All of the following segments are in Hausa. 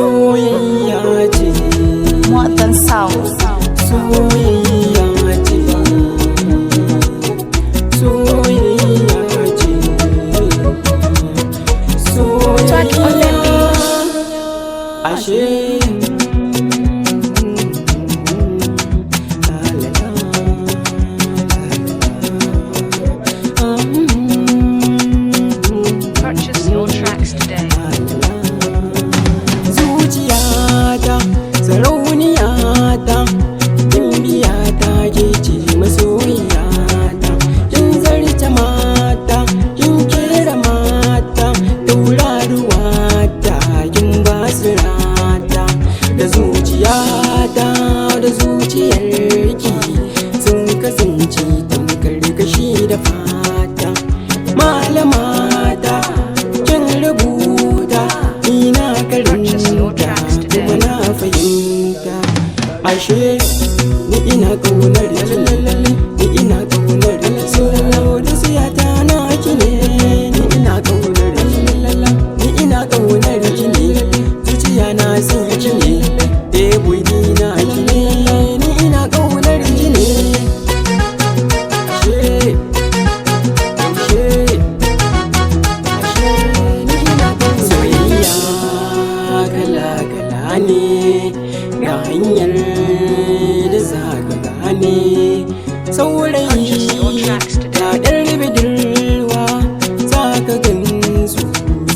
Soyayya ce, Modern Sound. soyayya ce, soyayya ce, soyayya ashe. Purchase your tracks today. Zuciyata, sarauniyata, gimbiyata ke ce masoyiyata. Kin zarce mata, kin kera mata, tauraruwata, kin basirata. Da zuciyata da zuciyarki sun kasance tamkar kashi da fata. Malamata, kin rubuta ina karanta kuma na fahimta. Ashe ni ina ƙaunar ki, ni ina ƙaunar ki, so da siyata na ki ne. Ni ina ƙaunar ki, ni ina ƙaunar ki ne, zuciya na san ki ne, boy ni na ki ne. Ni ina ƙaunar ki ne. Ashe soyayya kala-kala ne, ga hanyar da za ka gane. Saurayi da ɗan budurwa za ka gansu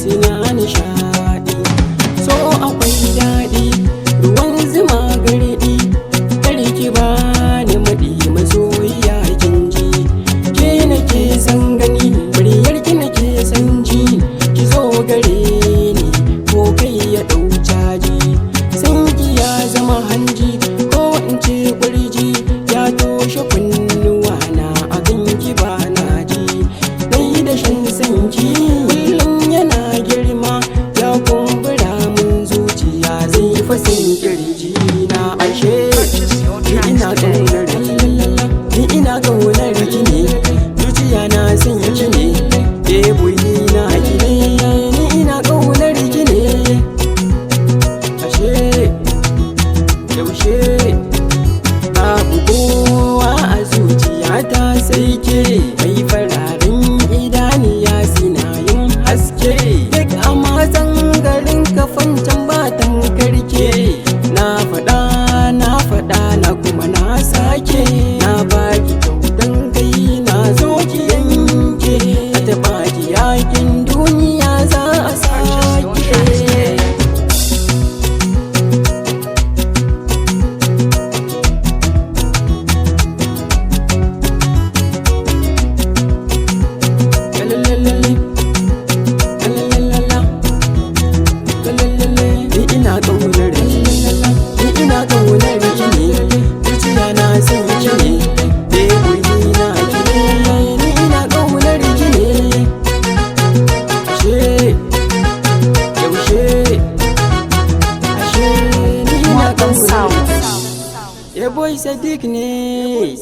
suna nishaɗi. So akwai daɗi, ruwan zuma garɗi, karki ba ni maɗi masoyiya kin ji. Ke nake san gani, muryar ki nake san ji, ki zo gare ni ko kai ya ɗau caji. San ki ya zama hanji ko in ce kurji, ya toshe kunnuwa na abin ki ba na ji. Dai da shan sanki kullum yana girma, ya kumbura mun zuciya zai fasin kirji na. Ashe ni ina ƙaunar ni ina ƙaunar ki ne, zuciya na san ki ne, boy ni na ki ne. Ni ina ƙaunar ki ne. Ashe yaushe babu kowa a zuciyata sai ke, mai fararen idaniya suna yin haske. Duk a matsan garin kafan can ba tamkarke. Na faɗa na kuma na sake, na baki kyautan kai na zo ki yanke. A taɓa ki yakin duniya za a sake. Ni ina ƙaunar ki, ni ina ƙaunar ki ne, zuciya na san ki ne, boy ni na ki ne. Ni ina ƙaunar ki ne. Ashe yaushe ashe ni ina Modern ƙaunar Sound. ki. Boy Sadiq ne.